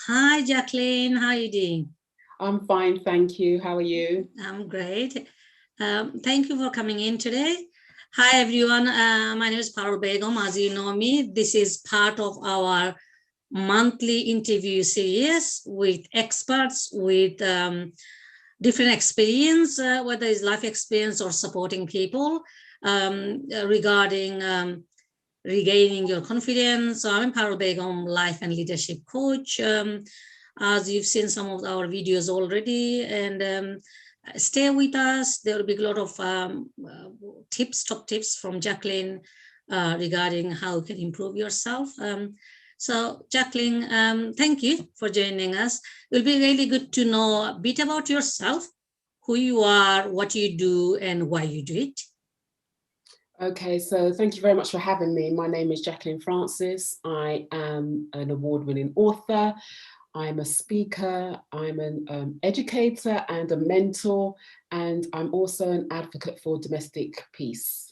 Hi, Jacqueline. How are you doing? I'm fine, thank you. How are you? I'm great. Thank you for coming in today. Hi, everyone. My name is Parul Begum. As you know me, this is part of our monthly interview series with experts with different experience, whether it's life experience or supporting people regarding regaining your confidence. So I'm Parul Begum, life and leadership coach. As you've seen some of our videos already, and stay with us. There will be a lot of tips, top tips from Jacqueline regarding how you can improve yourself. So, Jacqueline, thank you for joining us. It will be really good to know a bit about yourself, who you are, what you do, and why you do it. Okay, so thank you very much for having me. My name is Jacqueline Francis. I am an award-winning author. I'm a speaker. I'm an educator and a mentor, and I'm also an advocate for domestic peace.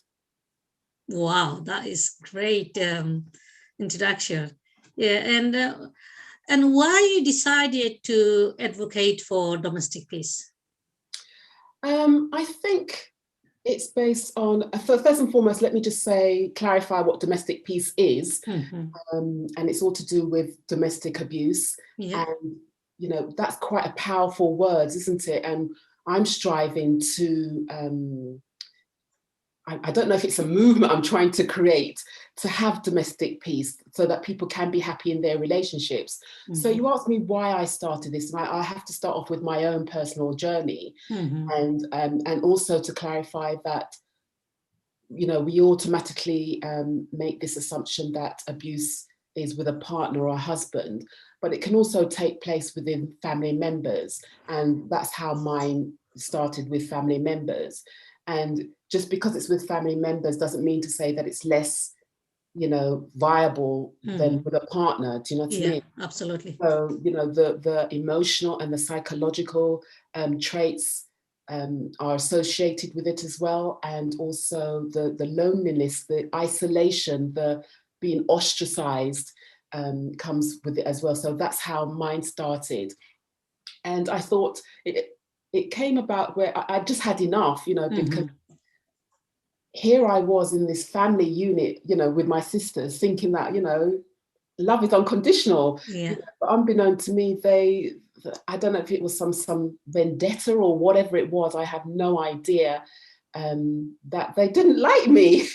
Wow, that is great introduction. Yeah, and why you decided to advocate for domestic peace? I think it's based on, first and foremost, let me just say, clarify what domestic peace is. And it's all to do with domestic abuse. Yeah. And, you know, that's quite a powerful word, isn't it? And I'm striving to, I don't know if it's a movement I'm trying to create to have domestic peace so that people can be happy in their relationships. So you asked me why I started this, and I have to start off with my own personal journey. And also to clarify that, you know, we automatically make this assumption that abuse is with a partner or a husband, but it can also take place within family members. And that's how mine started, with family members. And just because it's with family members doesn't mean to say that it's less, you know, viable than with a partner. Do you know what I mean? Absolutely. So, you know, the emotional and the psychological traits are associated with it as well. And also the loneliness, the isolation, the being ostracized comes with it as well. So that's how mine started. And I thought it came about where I just had enough, you know, because here I was in this family unit, you know, with my sisters, thinking that, you know, love is unconditional. Yeah. You know, but unbeknown to me, I don't know if it was some vendetta or whatever it was. I have no idea that they didn't like me.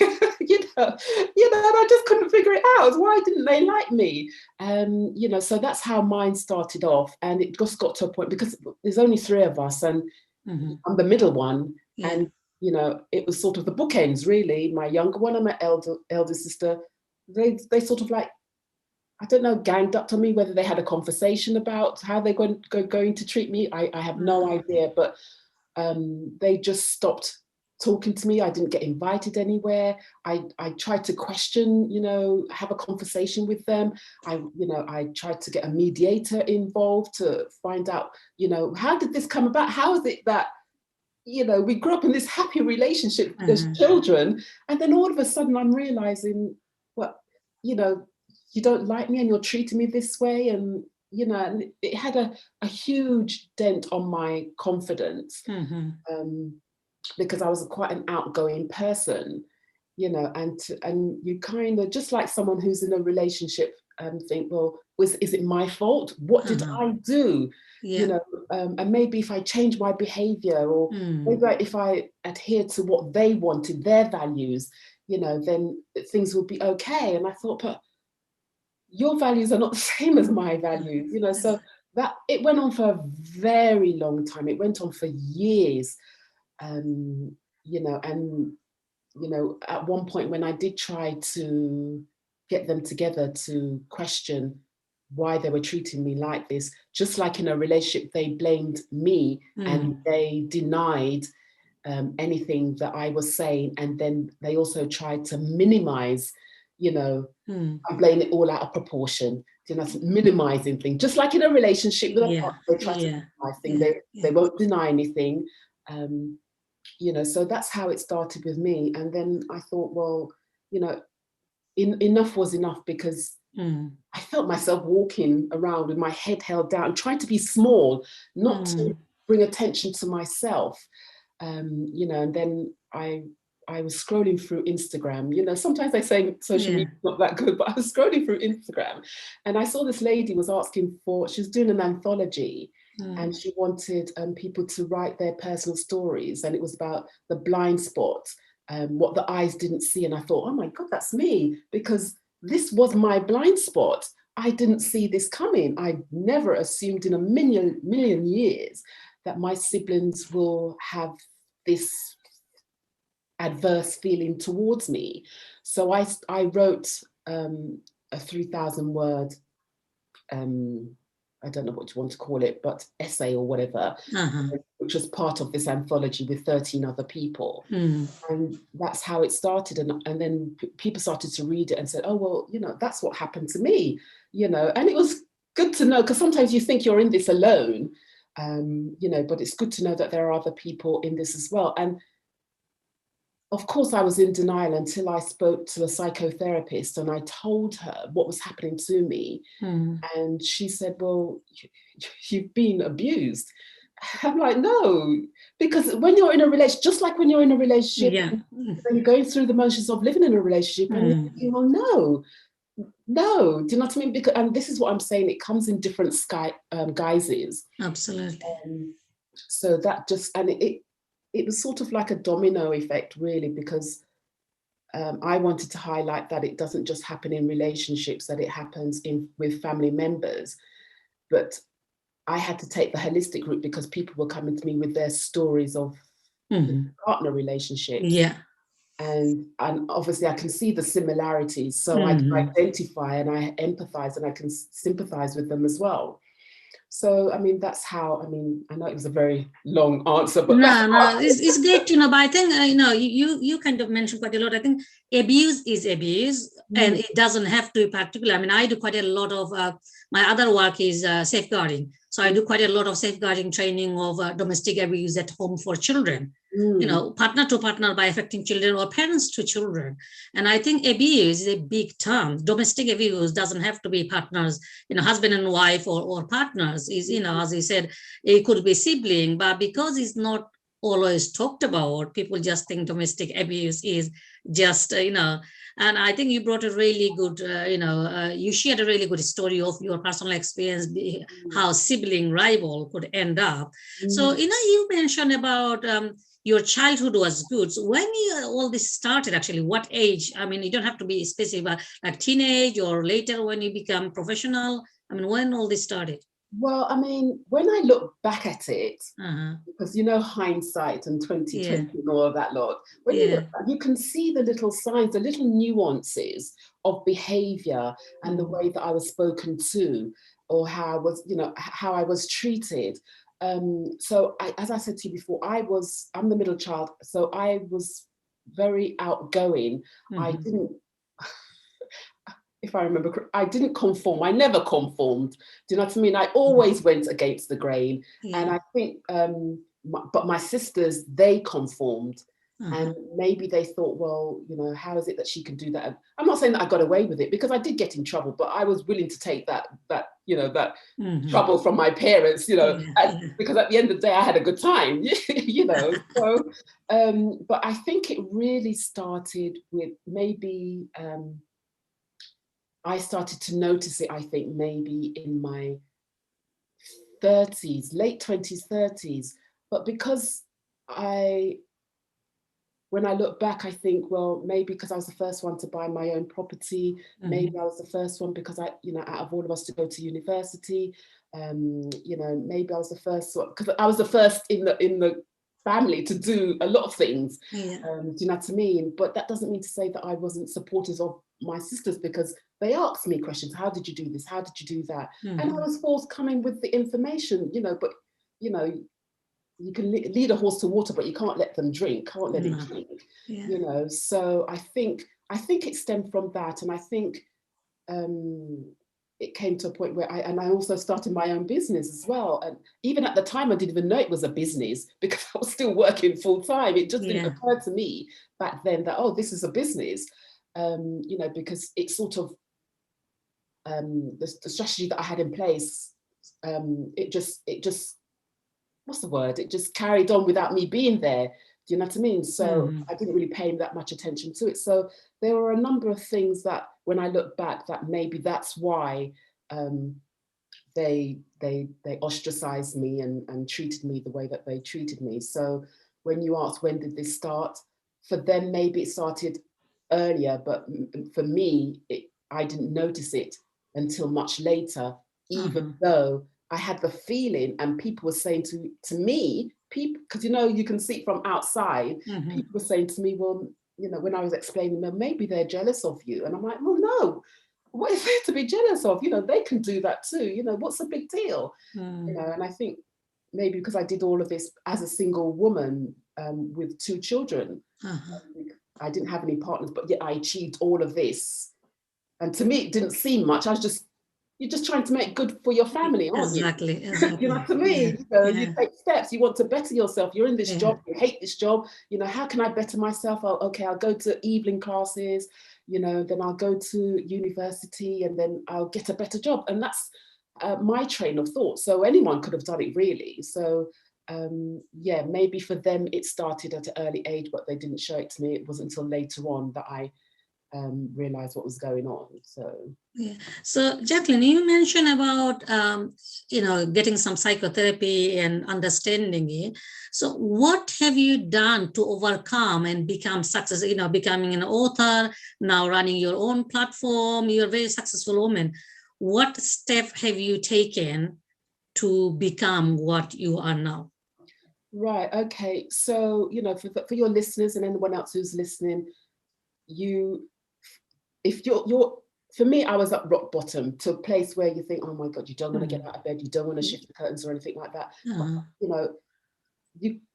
And I just couldn't figure it out. Why didn't they like me? You know, so that's how mine started off, and it just got to a point because there's only three of us, and I'm the middle one, and you know, it was sort of the bookends really. My younger one and my elder sister, they sort of like, I don't know, ganged up to me, whether they had a conversation about how they're going to treat me. I have no idea, but they just stopped talking to me. I didn't get invited anywhere. I tried to question, you know, have a conversation with them. I tried to get a mediator involved to find out, you know, how did this come about? How is it that, you know, we grew up in this happy relationship as children, and then all of a sudden I'm realizing, well, you know, you don't like me and you're treating me this way. And you know, and it had a huge dent on my confidence, because I was quite an outgoing person, you know, and you kind of, just like someone who's in a relationship, think, well, is it my fault? What did I do? You know, and maybe if I change my behavior, or maybe if I adhere to what they wanted, their values, you know, then things will be okay. And I thought, but your values are not the same as my values, you know. So that, it went on for a very long time. It went on for years, you know, and you know, at one point when I did try to get them together to question why they were treating me like this, just like in a relationship, they blamed me and they denied anything that I was saying, and then they also tried to minimize, you know, I'm laying it all out of proportion. You know, minimizing things, just like in a relationship with a partner, they try to minimize things. They won't deny anything. You know, so that's how it started with me. And then I thought, well, you know, enough was enough, because I felt myself walking around with my head held down, trying to be small, not to bring attention to myself. You know, and then I was scrolling through Instagram. You know, sometimes I say social media is not that good, but I was scrolling through Instagram and I saw this lady was asking for, she was doing an anthology and she wanted people to write their personal stories. And it was about the blind spot, what the eyes didn't see. And I thought, oh my God, that's me, because this was my blind spot. I didn't see this coming. I never assumed in a million years that my siblings will have this adverse feeling towards me. So I wrote a 3,000 word, I don't know what you want to call it, but essay or whatever, which was part of this anthology with 13 other people. And that's how it started. And then people started to read it and said, oh, well, you know, that's what happened to me, you know. And it was good to know, because sometimes you think you're in this alone, you know, but it's good to know that there are other people in this as well. And of course, I was in denial until I spoke to a psychotherapist and I told her what was happening to me. And she said, well, you've been abused. I'm like, no, because when you're in a relationship, just like when you're in a relationship, and you're going through the motions of living in a relationship, and you're thinking, well, no, do you know what I mean? Because, and this is what I'm saying, it comes in different guises. Absolutely. So that just, and it was sort of like a domino effect, really, because I wanted to highlight that it doesn't just happen in relationships, that it happens with family members. But I had to take the holistic route because people were coming to me with their stories of partner relationships. And obviously I can see the similarities. So I can identify and I empathize and I can sympathize with them as well. So, I mean, that's how, I mean, I know it was a very long answer, but it's great to know. But I think, you know, you kind of mentioned quite a lot. I think abuse is abuse and it doesn't have to be particular. I mean, I do quite a lot of, my other work is safeguarding. So I do quite a lot of safeguarding training of domestic abuse at home for children, you know, partner to partner by affecting children or parents to children. And I think abuse is a big term. Domestic abuse doesn't have to be partners, you know, husband and wife or partners. Is, you know, as you said, it could be sibling, but because it's not always talked about, people just think domestic abuse is just, you know. And I think you brought a really good, you know, you shared a really good story of your personal experience, how sibling rival could end up. So, you know, you mentioned about your childhood was good. So when all this started, actually, what age? I mean, you don't have to be specific, but like teenage or later when you become professional. I mean, when all this started? Well, I mean, when I look back at it, because you know hindsight and 2020 and all of that lot, when you look back, you can see the little signs, the little nuances of behavior and the way that I was spoken to, or how I was, you know, how I was treated. So as I said to you before, I'm the middle child, so I was very outgoing. I didn't, if I remember, I didn't conform. I never conformed. Do you know what I mean? I always went against the grain. And I think, but my sisters, they conformed. And maybe they thought, well, you know, how is it that she can do that? And I'm not saying that I got away with it, because I did get in trouble, but I was willing to take that you know, that trouble from my parents, you know, because at the end of the day, I had a good time, you know. So, but I think it really started with maybe, I started to notice it, I think, maybe in my 30s, late 20s, 30s. But because when I look back, I think, well, maybe because I was the first one to buy my own property, maybe I was the first one because you know, out of all of us to go to university, you know, maybe I was the first one, because I was the first in the family to do a lot of things. Do you know what I mean? But that doesn't mean to say that I wasn't supporters of my sisters, because they asked me questions. How did you do this? How did you do that? And I was forthcoming with the information, you know, but, you know, you can lead a horse to water, but you can't let them drink, can't let it drink, you know. So I think it stemmed from that. And I think it came to a point where I also started my own business as well. And even at the time, I didn't even know it was a business, because I was still working full time. It just didn't occur to me back then that, oh, this is a business, you know, because it sort of, the strategy that I had in place, it just what's the word? It just carried on without me being there. Do you know what I mean? So I didn't really pay that much attention to it. So there were a number of things that, when I look back, that maybe that's why they ostracized me and treated me the way that they treated me. So when you ask when did this start, for them maybe it started earlier, but for me, I didn't notice it until much later, even though I had the feeling, and people were saying to me, people, because you can see it from outside, people were saying to me, well, when I was explaining them, maybe they're jealous of you. And I'm like, well, no, what is there to be jealous of? They can do that too. What's the big deal? And I think maybe because I did all of this as a single woman with 2 children, I didn't have any partners, but yet I achieved all of this. And to me, it didn't seem much. You're just trying to make good for your family, aren't you? Exactly. You know what I mean? You take steps, you want to better yourself. You're in this job, you hate this job. How can I better myself? I'll go to evening classes, then I'll go to university, and then I'll get a better job. And that's my train of thought. So anyone could have done it, really. So maybe for them it started at an early age, but they didn't show it to me. It wasn't until later on that I realized what was going on. So Jacqueline, you mentioned about getting some psychotherapy and understanding it. So what have you done to overcome and become successful, becoming an author, now running your own platform? You're a very successful woman. What step have you taken to become what you are now? Right, okay. So for your listeners and anyone else who's listening, if you're for me, I was at rock bottom, to a place where you think, oh my God, you don't want to get out of bed, you don't want to shift the curtains or anything like that. But,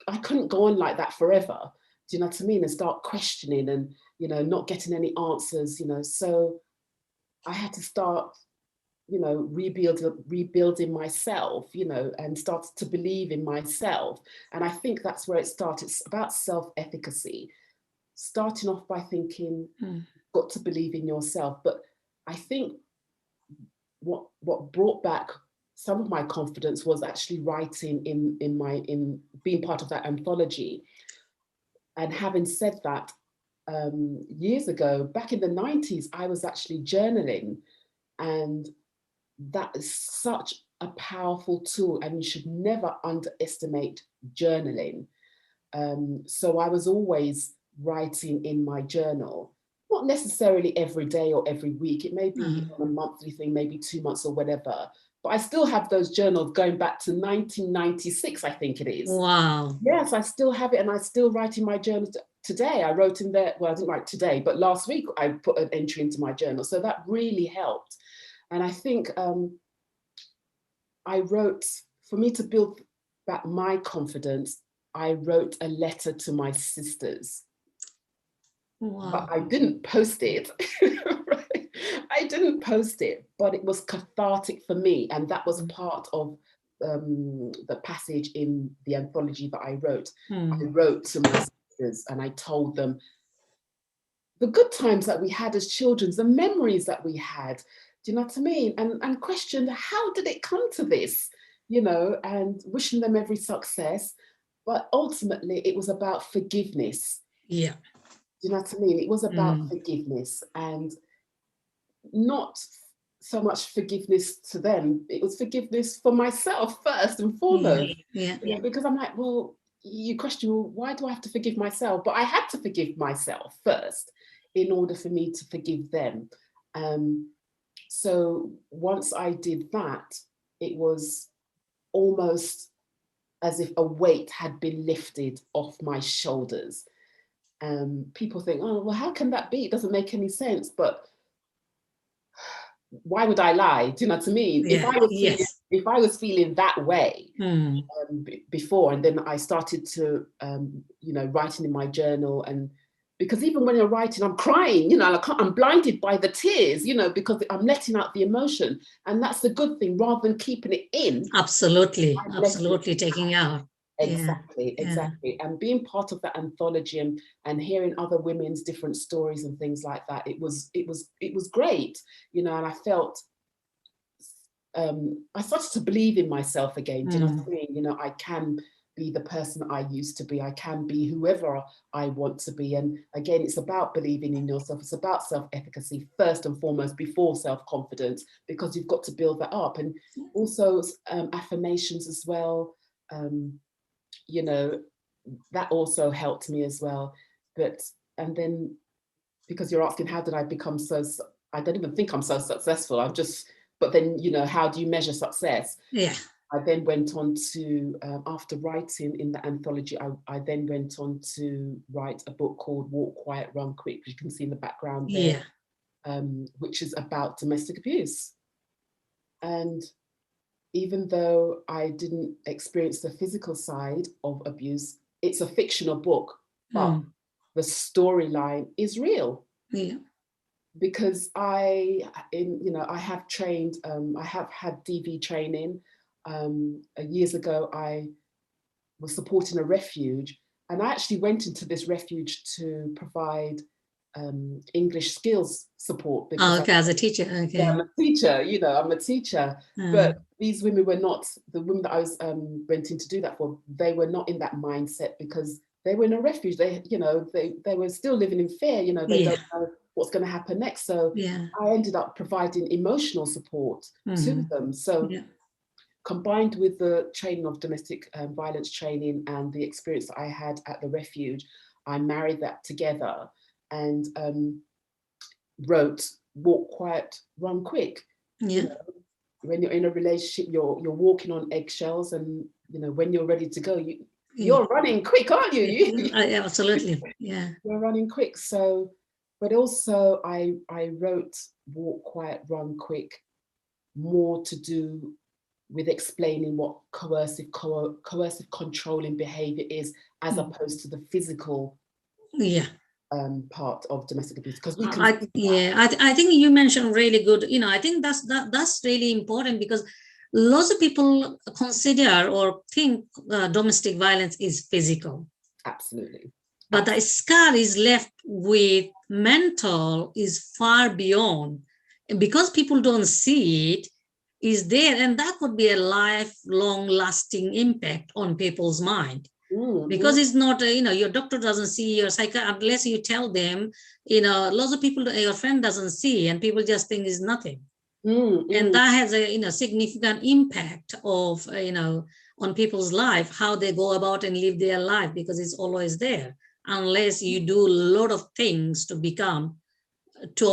I couldn't go on like that forever. Do you know what I mean? And start questioning and, not getting any answers, So I had to start, rebuilding myself, and start to believe in myself. And I think that's where it started. It's about self-efficacy. Starting off by thinking, got to believe in yourself. But I think what brought back some of my confidence was actually writing in being part of that anthology. And having said that, years ago, back in the 90s, I was actually journaling, and that is such a powerful tool, and you should never underestimate journaling. So I was always writing in my journal. Not necessarily every day or every week. It may be on a monthly thing, maybe 2 months or whatever. But I still have those journals going back to 1996, I think it is. Wow. Yes, I still have it, and I still write in my journal today. I wrote in there, well, I didn't write today, but last week I put an entry into my journal. So that really helped. And I think I wrote, for me to build back my confidence, I wrote a letter to my sisters. Wow. But I didn't post it. Right? I didn't post it, but it was cathartic for me. And that was part of the passage in the anthology that I wrote. I wrote to my sisters and I told them the good times that we had as children, the memories that we had. Do you know what I mean? And questioned, how did it come to this? And wishing them every success. But ultimately, it was about forgiveness. Yeah. Do you know what I mean? It was about forgiveness, and not so much forgiveness to them. It was forgiveness for myself first and foremost. Yeah. Because I'm like, well, you question, well, why do I have to forgive myself? But I had to forgive myself first in order for me to forgive them. So once I did that, it was almost as if a weight had been lifted off my shoulders. People think, oh, well, how can that be? It doesn't make any sense. But why would I lie? Do you know what I mean? Yeah. If I was feeling that way before, and then I started to, writing in my journal, and because even when you're writing, I'm crying, I'm blinded by the tears, because I'm letting out the emotion, and that's the good thing, rather than keeping it in. Absolutely, taking out. Exactly. And being part of that anthology and hearing other women's different stories and things like that, it was great, and I felt I started to believe in myself again. Do you know what I Mm. mean? You know, I can be the person I used to be. I can be whoever I want to be. And again, it's about believing in yourself. It's about self-efficacy first and foremost before self-confidence, because you've got to build that up. And also affirmations as well. You know, that also helped me as well. But, and then, because you're asking, how did I become so, I don't even think I'm so successful. I'm just, but then, you know, how do you measure success? Yeah. I then went on to, after writing in the anthology, I then went on to write a book called Walk Quiet, Run Quick, which you can see in the background there, Yeah. which is about domestic abuse. And even though I didn't experience the physical side of abuse, it's a fictional book, but Mm. the storyline is real. Yeah. Because I, you know, I have trained, I have had DV training. Years ago, I was supporting a refuge, and I actually went into this refuge to provide English skills support, because Oh, okay, as a teacher. yeah, Okay. I'm a teacher, you know, I'm a teacher. But Mm. these women were not, the women that I was went in to do that for, they were not in that mindset, because they were in a refuge. They, you know, they were still living in fear, you know, they Yeah. don't know what's going to happen next. So Yeah. I ended up providing emotional support to Mm. them. So Yeah. combined with the training of domestic violence training and the experience that I had at the refuge, I married that together and wrote Walk Quiet, Run Quick. You Yeah. know, when you're in a relationship, you're walking on eggshells, and you know, when you're ready to go, Yeah. you're running quick, aren't you? Absolutely. Yeah. You're running quick. So, but also I wrote Walk Quiet, Run Quick more to do with explaining what coercive controlling behavior is, as Mm. opposed to the physical Yeah. part of domestic abuse, because we can I see that. yeah, I think you mentioned really good. I think that's really important, because lots of people consider or think domestic violence is physical, Absolutely. but the scar is left with mental is far beyond, and because people don't see it, is there, and that could be a lifelong lasting impact on people's mind, Mm-hmm. because it's not your doctor doesn't see, your psychiatrist, unless you tell them. Lots of people, your friend doesn't see, and people just think it's nothing, and Mm-hmm. that has a significant impact of on people's life, how they go about and live their life, because it's always there, unless you do a lot of things to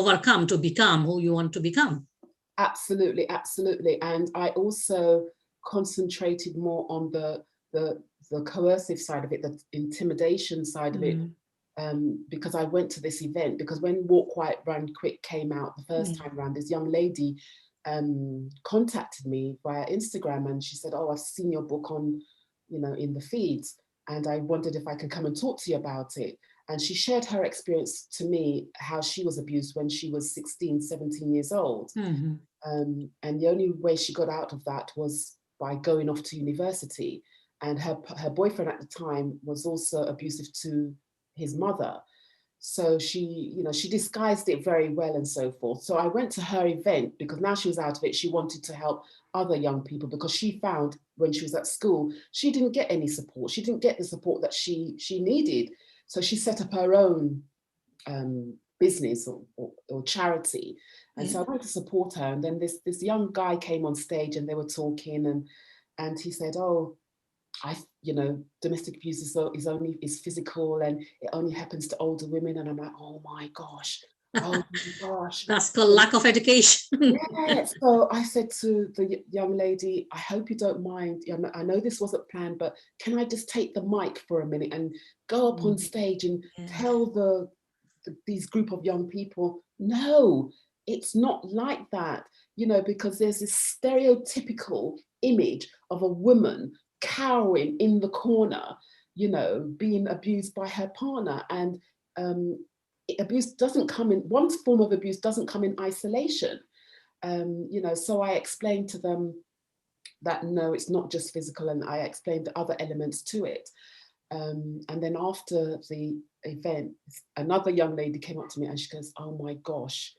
overcome, to become who you want to become. Absolutely, absolutely. And I also concentrated more on the the coercive side of it, the intimidation side of it, Mm. because I went to this event, because when Walk Quiet Run Quick came out the first Yeah. time around, this young lady contacted me via Instagram, and she said, "Oh, I've seen your book on, you know, in the feeds, and I wondered if I could come and talk to you about it." And she shared her experience to me, how she was abused when she was 16, 17 years old. Mm-hmm. And the only way she got out of that was by going off to university. And her boyfriend at the time was also abusive to his mother. So she, you know, she disguised it very well and so forth. So I went to her event because now she was out of it. She wanted to help other young people, because she found when she was at school, she didn't get any support. She didn't get the support that she needed. So she set up her own business or charity. And Yeah. so I wanted to support her. And then this young guy came on stage, and they were talking, and he said, "Oh, you know, domestic abuse is physical, and it only happens to older women." And I'm like, "Oh my gosh, oh my gosh." That's called lack of education. Yeah, so I said to the young lady, "I hope you don't mind. I know this wasn't planned, but can I just take the mic for a minute and go up on stage and Yeah. tell these group of young people, no, it's not like that, you know, because there's this stereotypical image of a woman cowering in the corner, you know, being abused by her partner. And abuse doesn't come in, one form of abuse doesn't come in isolation." You know, so I explained to them that no, it's not just physical, and I explained the other elements to it. And then after the event, another young lady came up to me and she goes, "Oh my gosh,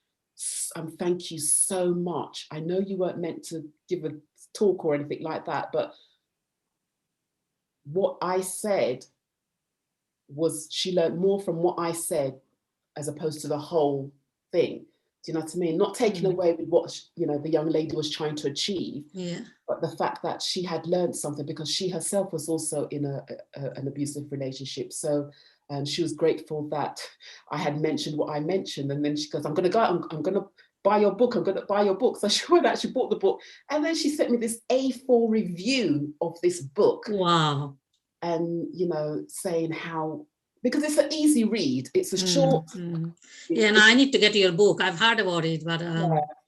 thank you so much. I know you weren't meant to give a talk or anything like that, but what I said was, she learned more from what I said as opposed to the whole thing. Do you know what I mean? Not taking away with what, you know, the young lady was trying to achieve, but the fact that she had learned something, because she herself was also in an abusive relationship. So she was grateful that I had mentioned what I mentioned. And then she goes, I'm going to buy your book. I'm going to buy your book. So she went out, she bought the book. And then she sent me this A4 review of this book. Wow. And, you know, saying how, because it's an easy read. It's a short. Yeah, no, I need to get your book. I've heard about it, but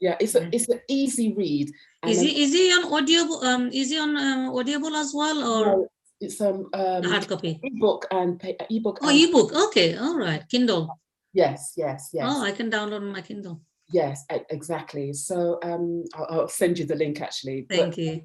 it's an easy read. And is he on audio? Is he on Audible as well, or no, it's hard copy? Ebook and ebook. Oh, ebook. Okay, all right. Kindle. Yes. Oh, I can download on my Kindle. Yes, exactly. So I'll send you the link actually. Thank you.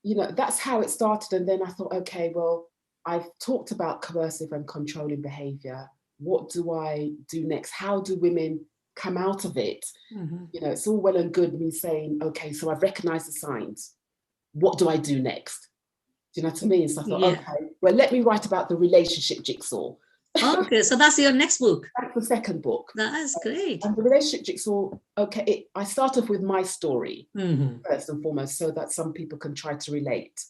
You know, that's how it started. And then I thought, okay, well, I've talked about coercive and controlling behavior. What do I do next? How do women come out of it? You know, it's all well and good me saying, okay, so I've recognized the signs. What do I do next? Do you know what I mean? So I thought, okay, well, let me write about the relationship jigsaw. Okay, so that's your next book. That's the second book. That's great. And the relationship jigsaw, okay, I start off with my story first and foremost, so that some people can try to relate.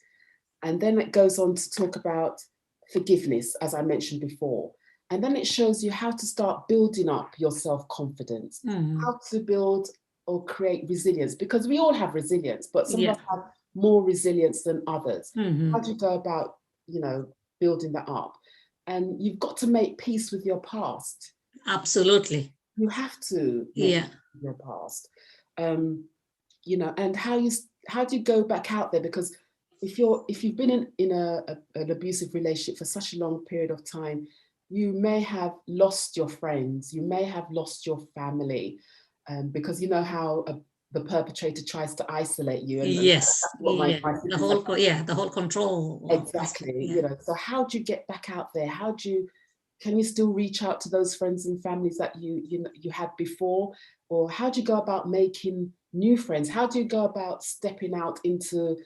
And then it goes on to talk about forgiveness, as I mentioned before. And then it shows you how to start building up your self-confidence, how to build or create resilience, because we all have resilience, but some of us have more resilience than others. How do you go about, you know, building that up? And you've got to make peace with your past. Absolutely. You have to make peace with your past. You know, and how do you go back out there? Because if you've been in an abusive relationship for such a long period of time, you may have lost your friends, you may have lost your family, because you know how the perpetrator tries to isolate you. And the whole control. Exactly. You know, so how do you get back out there? Can you still reach out to those friends and families that you had before? Or how do you go about making new friends? How do you go about stepping out into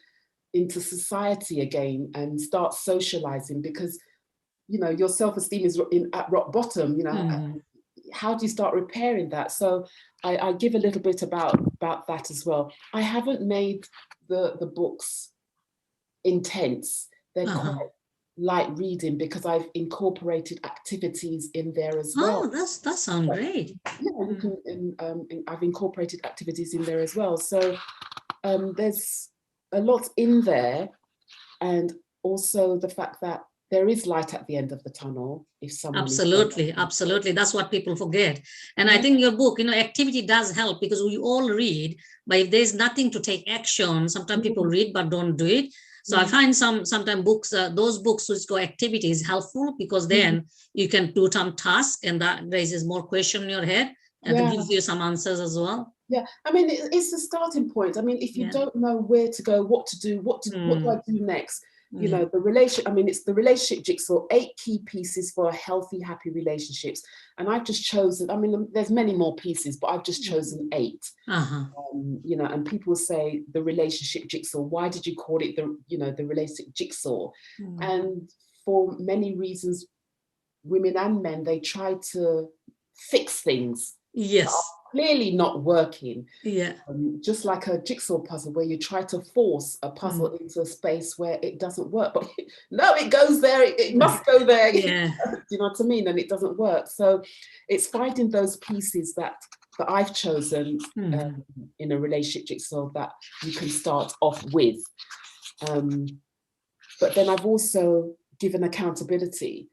society again and start socializing? Because, you know, your self-esteem is at rock bottom, you know. How do you start repairing that? So I give a little bit about that as well. I haven't made the books intense. They're quite light reading because I've incorporated activities in there as well. Oh, that sounds great. Yeah, you can. I've incorporated activities in there as well. So there's a lot in there, and also the fact that there is light at the end of the tunnel. If someone absolutely, that's what people forget. And I think your book, you know, activity does help, because we all read, but if there's nothing to take action, sometimes people read but don't do it. So I find sometimes books, those books which go activity is helpful, because then you can do some task and that raises more question in your head and it gives you some answers as well. Yeah, I mean, it's the starting point. I mean, if you don't know where to go, what to do, what do I do next? You know, it's the relationship jigsaw, 8 key pieces for healthy, happy relationships. And I've just chosen, I mean, there's many more pieces, but I've just chosen 8. You know, and people say the relationship jigsaw, why did you call it the relationship jigsaw? And for many reasons, women and men, they try to fix things. Yes. Clearly not working. Yeah. Just like a jigsaw puzzle where you try to force a puzzle into a space where it doesn't work, but no, it goes there, it must go there. Yeah. You know what I mean? And it doesn't work. So it's finding those pieces that I've chosen in a relationship jigsaw that you can start off with. But then I've also given accountability,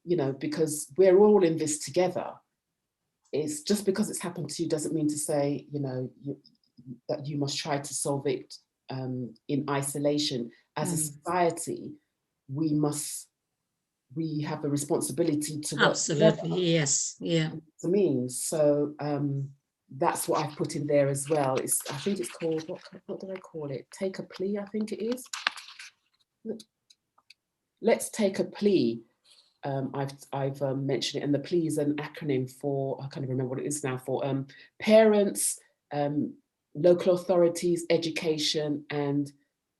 you know, because we're all in this together. It's just because it's happened to you doesn't mean to say, you know, that you must try to solve it in isolation. As a society, we have a responsibility to work absolutely together. Yes, yeah. I mean, so that's what I've put in there as well. I think it's called, what do I call it? Take a plea, I think it is. Let's take a plea. I've mentioned it, and the PLEA is an acronym for, I can't even remember what it is now, for parents, local authorities, education, and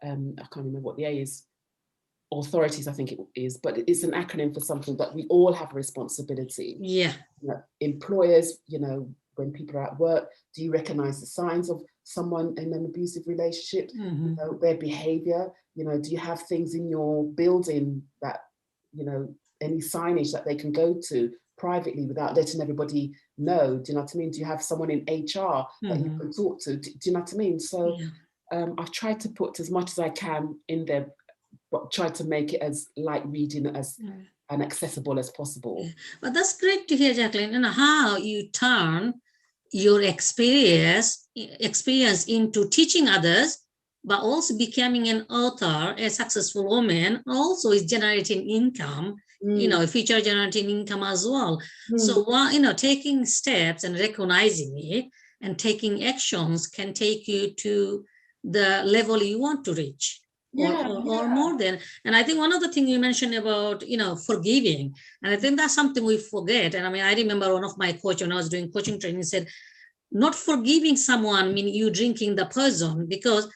I can't remember what the A is. Authorities, I think it is, but it's an acronym for something that we all have a responsibility. Yeah. Employers, when people are at work, do you recognize the signs of someone in an abusive relationship? Their behavior, do you have things in your building that, any signage that they can go to privately without letting everybody know? Do you know what I mean? Do you have someone in HR that you can talk to? Do you know what I mean? So I've tried to put as much as I can in there, but try to make it as light reading as and accessible as possible. But that's great to hear, Jacqueline, and how you turn your experience into teaching others, but also becoming an author, a successful woman, also is generating income, future generating income as well. So, taking steps and recognizing it and taking actions can take you to the level you want to reach. Or more than. And I think one of the things you mentioned about, forgiving, and I think that's something we forget. And I mean, I remember one of my coach when I was doing coaching training said, not forgiving someone mean you drinking the poison, because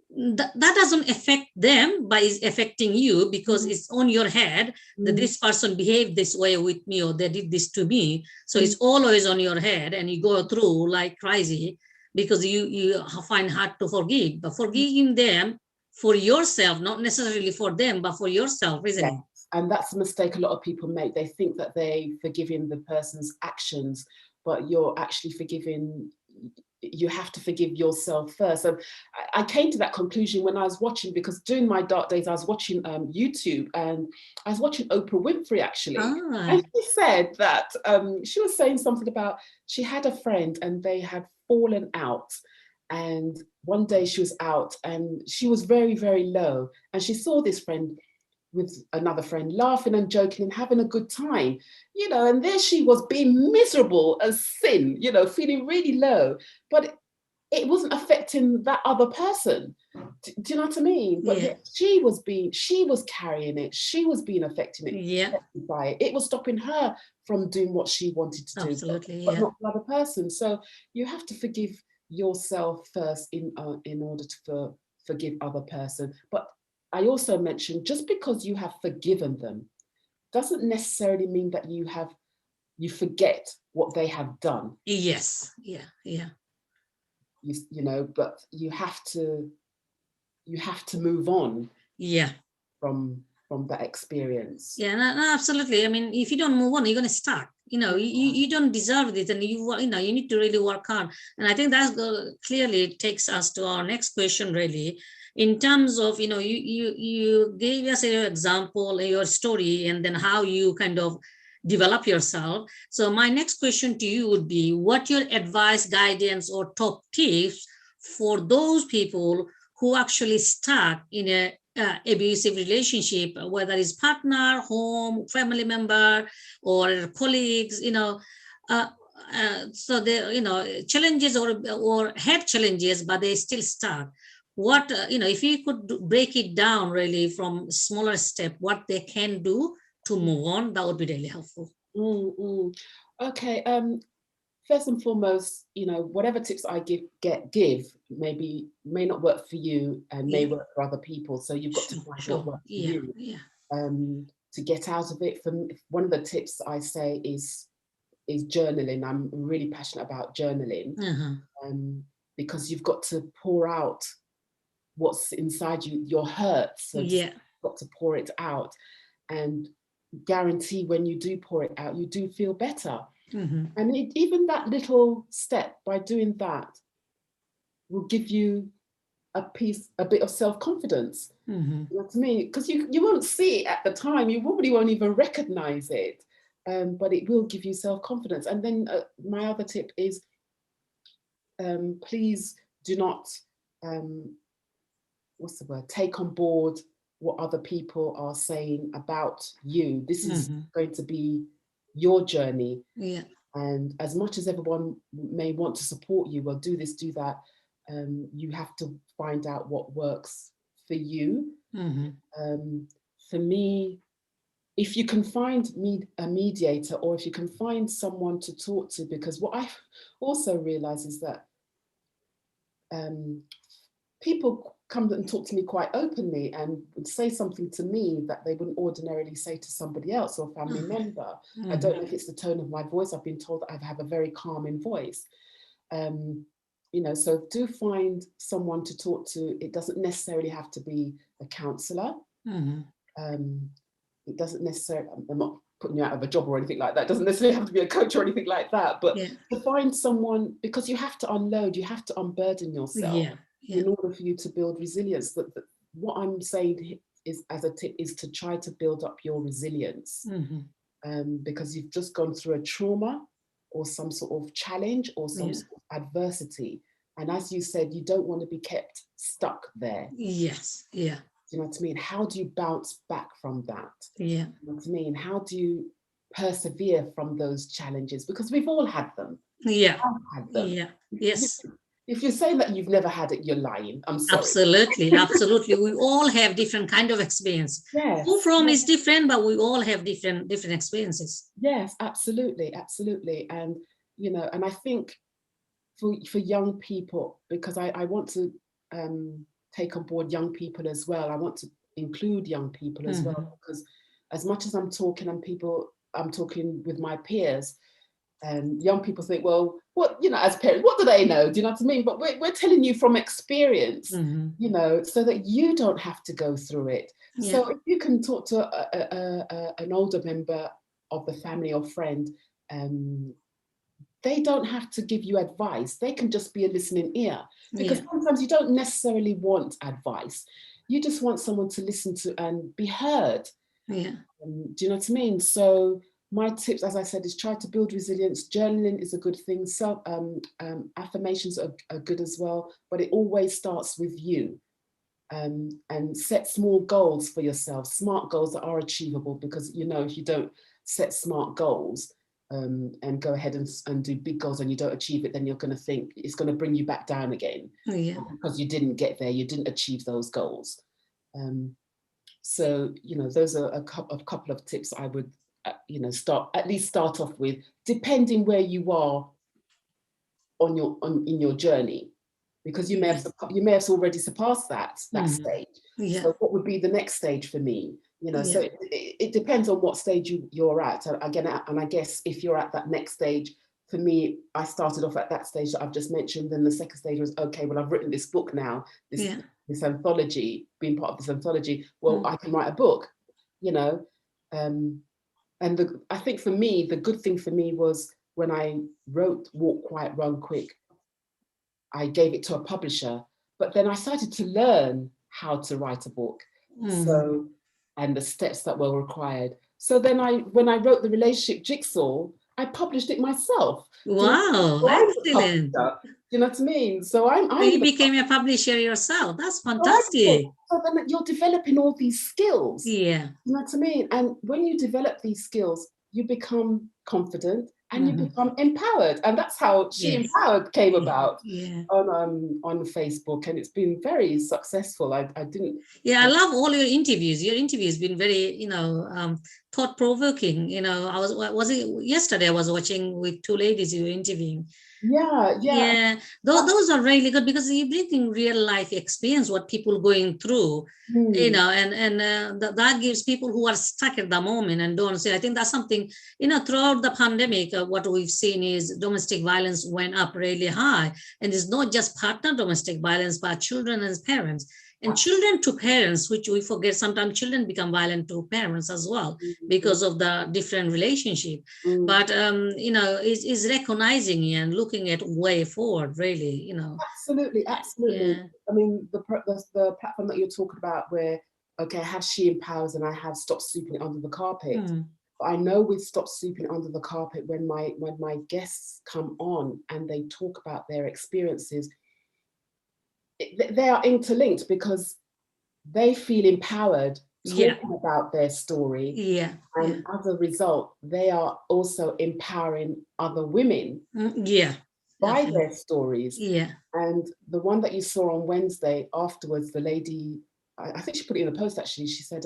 that doesn't affect them, but it's affecting you because it's on your head that this person behaved this way with me, or they did this to me. So it's always on your head, and you go through like crazy because you find hard to forgive. But forgiving them for yourself, not necessarily for them, but for yourself, isn't it? And that's a mistake a lot of people make. They think that they're forgiving the person's actions, but you're actually forgiving. You have to forgive yourself first. So I came to that conclusion when I was watching, because during my dark days, I was watching YouTube, and I was watching Oprah Winfrey actually. And she said that she was saying something about, she had a friend and they had fallen out. And one day she was out and she was very, very low. And she saw this friend with another friend laughing and joking and having a good time, and there she was being miserable as sin, feeling really low, but it wasn't affecting that other person. Do you know what I mean? But yet she was carrying it. She was being affected by it. It was stopping her from doing what she wanted to do. Absolutely, but not the other person. So you have to forgive yourself first in order to forgive other person. But I also mentioned, just because you have forgiven them doesn't necessarily mean that you forget what they have done. Yes. Yeah. But you have to move on. Yeah. From that experience. Yeah, no, absolutely. I mean, if you don't move on, you're gonna stuck. You don't deserve this, and you need to really work hard. And I think that clearly takes us to our next question, really. In terms of, you gave us your example, your story, and then how you kind of develop yourself. So my next question to you would be, what your advice, guidance, or top tips for those people who actually stuck in a abusive relationship, whether it's partner, home, family member, or colleagues, so they, challenges or had challenges, but they still stuck. What, if you could break it down really from smaller step, what they can do to move on, that would be really helpful. Okay. First and foremost, whatever tips I give may not work for you and may work for other people. So you've got to find what works for you. To get out of it. One of the tips I say is journaling. I'm really passionate about journaling, because you've got to pour out what's inside you, your hurts. So you've got to pour it out, and guarantee when you do pour it out, you do feel better. And even that little step, by doing that, will give you a bit of self-confidence. You know what I mean? Because you won't see it at the time. You probably won't even recognize it, but it will give you self-confidence. And then my other tip is, please do not, take on board what other people are saying about you. This is going to be your journey. And as much as everyone may want to support you, well, do this, do that, you have to find out what works for you. For me, if you can find a mediator, or if you can find someone to talk to, because what I also realize is that people come and talk to me quite openly and would say something to me that they wouldn't ordinarily say to somebody else or family member. I don't know if it's the tone of my voice. I've been told that I have a very calming voice. You know, so do find someone to talk to. It doesn't necessarily have to be a counsellor. It doesn't necessarily, I'm not putting you out of a job or anything like that. It doesn't necessarily have to be a coach or anything like that, but to find someone, because you have to unload, you have to unburden yourself in order for you to build resilience. That what I'm saying is, as a tip, is to try to build up your resilience, because you've just gone through a trauma or some sort of challenge or some sort of adversity. And as you said, you don't want to be kept stuck there. Yes. Yeah. Do you know what I mean? How do you bounce back from that? Yeah. You know what I mean? How do you persevere from those challenges? Because we've all had them. Yeah. I've had them. Yeah. Yes. If you're saying that you've never had it, you're lying. I'm sorry. Absolutely. Absolutely. We all have different kind of experience. Yes. Who from is different, but we all have different experiences. Yes, absolutely. Absolutely. And, you know, and I think for young people, because I want to take on board young people as well. I want to include young people as well, because as much as I'm talking with my peers, and young people think, well, what, you know, as parents, what do they know? Do you know what I mean? But we're telling you from experience, you know, so that you don't have to go through it. Yeah. So if you can talk to an older member of the family or friend, they don't have to give you advice. They can just be a listening ear, because sometimes you don't necessarily want advice. You just want someone to listen to and be heard. Yeah. Do you know what I mean? So my tips, as I said, is try to build resilience. Journaling is a good thing. So affirmations are good as well, but it always starts with you. And set small goals for yourself, smart goals that are achievable, because, you know, if you don't set smart goals, and go ahead and do big goals and you don't achieve it, then you're going to think it's going to bring you back down again, because you didn't get there, you didn't achieve those goals. So, you know, those are a couple of tips I would, you know, start off with, depending where you are in your journey, because you may have already surpassed that stage. So what would be the next stage for me? You know, so it depends on what stage you're at. Again, and I guess if you're at that next stage, for me, I started off at that stage that I've just mentioned. Then the second stage was, okay, well, I've written this book now, this anthology, being part of this anthology. Well, I can write a book, you know. And I think for me, the good thing for me was when I wrote Walk Quiet, Run Quick, I gave it to a publisher, but then I started to learn how to write a book. So, and the steps that were required. So then when I wrote the relationship jigsaw, I published it myself. Wow, excellent. Do you know what I mean? So you became a publisher yourself. That's fantastic. So then you're developing all these skills. Yeah. You know what I mean? And when you develop these skills, you become confident and you become empowered. And that's how She Empowered came about on Facebook. And it's been very successful. I love all your interviews. Your interviews been very, you know, thought-provoking. You know, was it yesterday I was watching with two ladies you were interviewing. Those are really good, because you bring in real life experience, what people going through, you know, and that gives people who are stuck at the moment and don't say. I think that's something, you know, throughout the pandemic, what we've seen is domestic violence went up really high, and it's not just partner domestic violence, but children and parents. And children to parents, which we forget, sometimes children become violent to parents as well because of the different relationship. But, you know, is recognizing and looking at way forward, really, you know. Absolutely. I mean, the platform that you're talking about where, okay, I have She Empowers and I have Stop Sweeping It Under the Carpet. But I know with Stop Sweeping It Under the Carpet, when my guests come on and they talk about their experiences, they are interlinked, because they feel empowered talking about their story. And as a result, they are also empowering other women by their stories. And the one that you saw on Wednesday afterwards, the lady, I think she put it in the post actually, she said,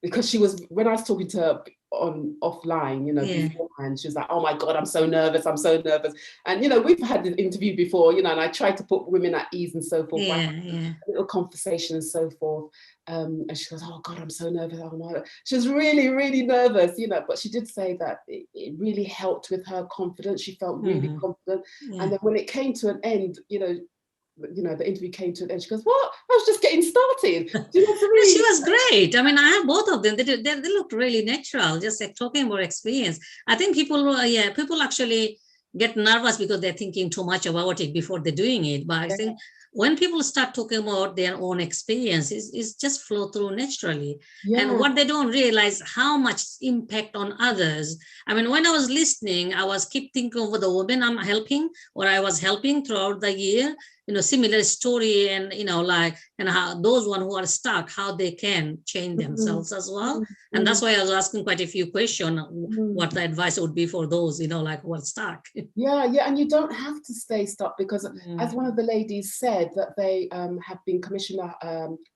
because she was, when I was talking to her on offline, you know, beforehand, she was like, oh my God, I'm so nervous, I'm so nervous. And, you know, we've had this interview before, you know, and I tried to put women at ease and so forth, a little conversation and so forth. And she goes, oh God, I'm so nervous. Oh my God. She was really, really nervous, you know, but she did say that it really helped with her confidence. She felt really confident. And then when it came to an end, you know, the interview came to an end. She goes, what? I was just getting started. Do you know what I mean? She was great. I mean, I have both of them. They looked really natural, just like talking about experience. I think people actually get nervous because they're thinking too much about it before they're doing it. But I think when people start talking about their own experiences, it's just flow through naturally. And what they don't realize how much impact on others. I mean, when I was listening, I was keep thinking over the women I'm helping, or I was helping throughout the year, you know, similar story, and, you know, like, and how those one who are stuck, how they can change themselves as well. And that's why I was asking quite a few questions, what the advice would be for those, you know, like who are stuck. And you don't have to stay stuck, because as one of the ladies said, that they have been commissioned,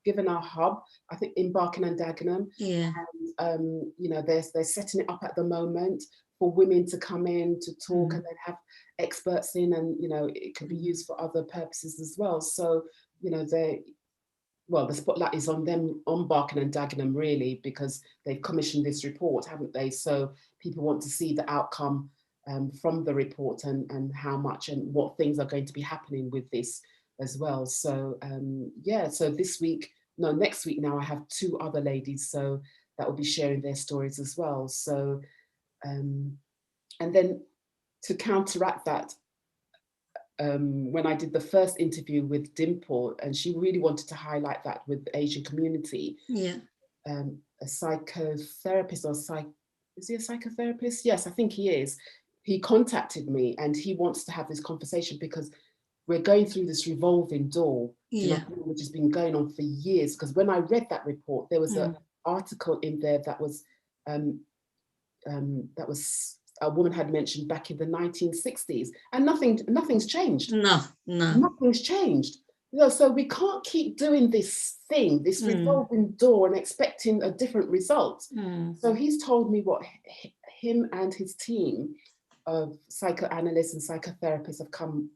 given a hub, I think in Barking and Dagenham, and you know, they're setting it up at the moment for women to come in to talk, and then have experts in, and, you know, it can be used for other purposes as well. So, you know, the spotlight is on them, on Barking and Dagenham, really, because they've commissioned this report, haven't they? So people want to see the outcome from the report, and how much and what things are going to be happening with this as well. So so next week now I have 2 other ladies, so that will be sharing their stories as well. So and then to counteract that, when I did the first interview with Dimple, and she really wanted to highlight that with the Asian community, a psychotherapist, is he a psychotherapist? Yes, I think he is. He contacted me, and he wants to have this conversation because we're going through this revolving door, which has been going on for years. Because when I read that report, there was an article in there that was a woman had mentioned back in the 1960s, and nothing's changed. Nothing's changed. You know, so we can't keep doing this thing, this revolving door, and expecting a different result. So he's told me what him and his team of psychoanalysts and psychotherapists have come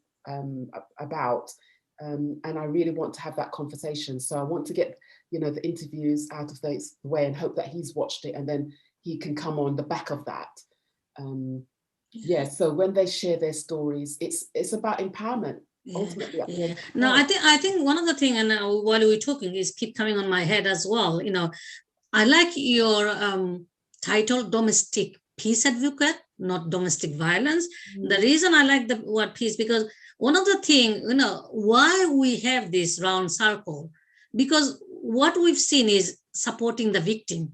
about, and I really want to have that conversation. So I want to get, you know, the interviews out of the way, and hope that he's watched it, and then he can come on the back of that. So when they share their stories, it's about empowerment. Ultimately, no, I think one of the things, and while we're talking, is keep coming on my head as well. You know, I like your title, domestic peace advocate, not domestic violence. The reason I like the word peace, because one of the things, you know, why we have this round circle, because what we've seen is supporting the victim.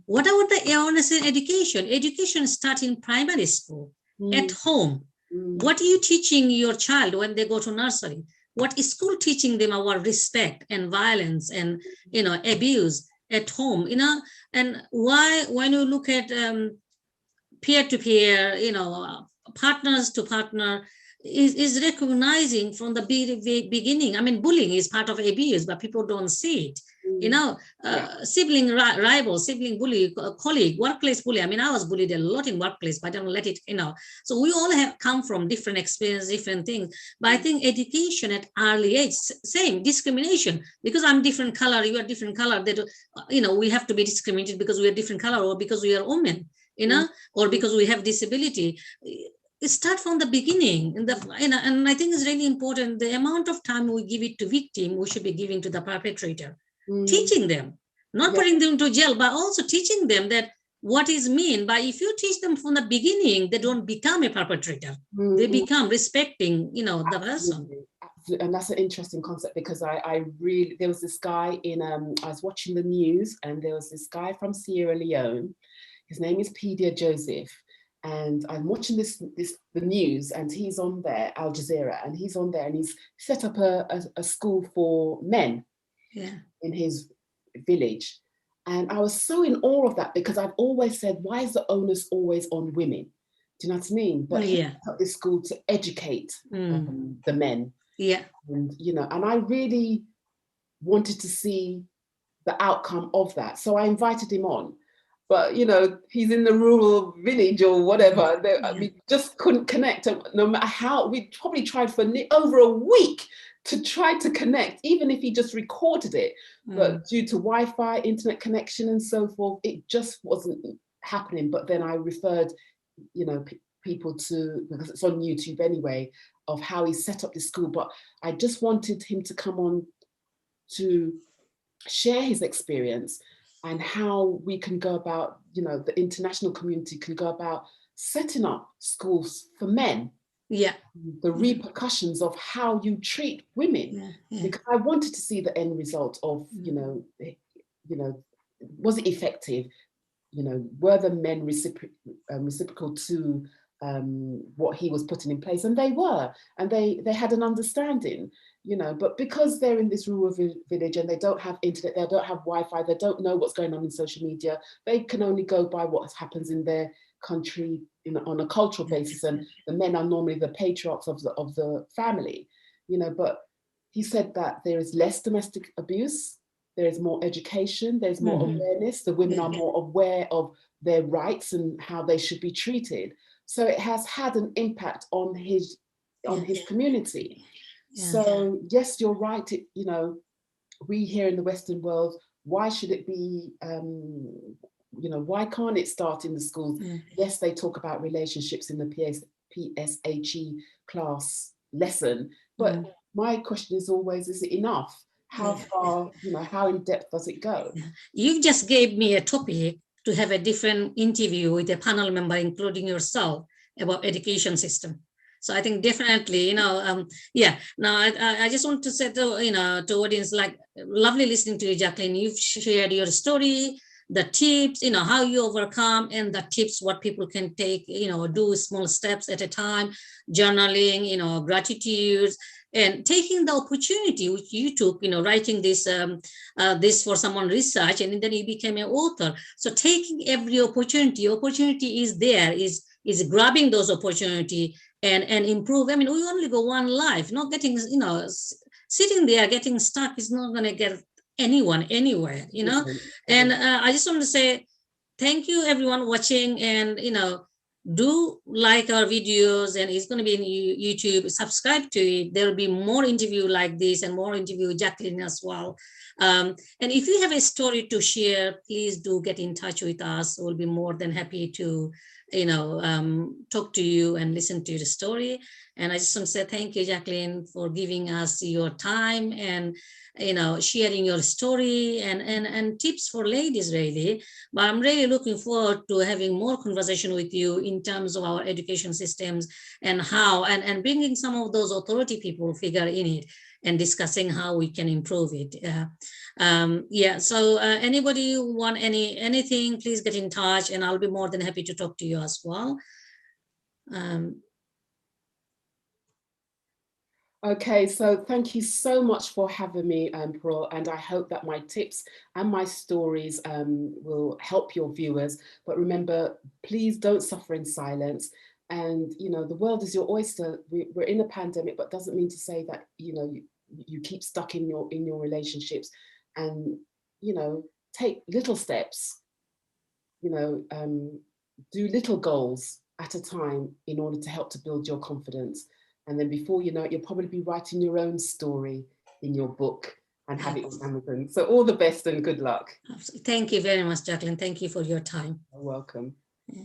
What about the awareness in education? Education starts in primary school, at home. What are you teaching your child when they go to nursery? What is school teaching them about respect and violence and, you know, abuse at home? You know, and why, when you look at peer-to-peer, you know, partners to partner, is recognizing from the beginning. I mean, bullying is part of abuse, but people don't see it. You know, sibling rival, sibling bully, colleague, workplace bully. I mean, I was bullied a lot in workplace, but I don't let it, you know. So we all have come from different experiences, different things. But I think education at early age, same discrimination, because I'm different color, you are different color. That, you know, we have to be discriminated because we are different color, or because we are women, you know, or because we have disability. Start from the beginning, and I think it's really important. The amount of time we give it to victim, we should be giving to the perpetrator, teaching them, not putting them to jail, but also teaching them that what is mean. But if you teach them from the beginning, they don't become a perpetrator. They become respecting, you know, the person. Absolutely. And that's an interesting concept, because I really, there was this guy in, I was watching the news, and there was this guy from Sierra Leone. His name is Pedia Joseph. And I'm watching the news, and he's on there, Al Jazeera, and he's on there, and he's set up a school for men in his village. And I was so in awe of that, because I've always said, why is the onus always on women? Do you know what I mean? But he set up this school to educate the men. And, you know, and I really wanted to see the outcome of that. So I invited him on. But, you know, he's in the rural village or whatever. We just couldn't connect. No matter how, we probably tried for over a week to try to connect, even if he just recorded it. But due to Wi-Fi, internet connection and so forth, it just wasn't happening. But then I referred, you know, people to, because it's on YouTube anyway, of how he set up the school. But I just wanted him to come on to share his experience and how we can go about, you know, the international community can go about setting up schools for men. Yeah. The repercussions of how you treat women. Because I wanted to see the end result of, you know, was it effective? You know, were the men reciprocal to what he was putting in place? And they were, and they had an understanding, you know, but because they're in this rural village and they don't have internet, they don't have Wi-Fi, they don't know what's going on in social media, they can only go by what happens in their country on a cultural basis, and the men are normally the patriarchs of the family, you know. But he said that there is less domestic abuse, there is more education, there's more awareness, the women are more aware of their rights and how they should be treated. So it has had an impact on his community. So yes, you're right. You know, we here in the Western world, why should it be, you know, why can't it start in the schools? Yes, they talk about relationships in the PSHE class lesson, but my question is always, is it enough? How far, you know, how in depth does it go? You just gave me a topic to have a different interview with a panel member, including yourself, about education system. So I think definitely, you know, Now I just want to say to, you know, to audience, like, lovely listening to you, Jacqueline. You've shared your story, the tips, you know, how you overcome, and the tips what people can take, you know, do small steps at a time, journaling, you know, gratitude, and taking the opportunity which you took, you know, writing this this for someone research, and then you became an author. So taking every opportunity is there, is grabbing those opportunity and improve. I mean, we only go one life, not getting, you know, sitting there getting stuck is not going to get anyone anywhere, you know. And I just want to say thank you everyone watching, and, you know, do like our videos, and it's going to be in YouTube. Subscribe to it. There will be more interview like this and more interview with Jacqueline as well. And if you have a story to share, please do get in touch with us. We'll be more than happy to, you know, talk to you and listen to the story. And I just want to say thank you, Jacqueline, for giving us your time and, you know, sharing your story and tips for ladies, really. But I'm really looking forward to having more conversation with you in terms of our education systems and how, and bringing some of those authority people figure in it and discussing how we can improve it. So anybody who want anything, please get in touch, and I'll be more than happy to talk to you as well. Okay, so thank you so much for having me, Parul, and I hope that my tips and my stories will help your viewers. But remember, please don't suffer in silence. And, you know, the world is your oyster. We're in a pandemic, but doesn't mean to say that, you know, you keep stuck in your relationships. And, you know, take little steps, you know, do little goals at a time in order to help to build your confidence. And then before you know it, you'll probably be writing your own story in your book and have it on Amazon. So all the best and good luck. Thank you very much, Jacqueline. Thank you for your time. You're welcome. Yeah.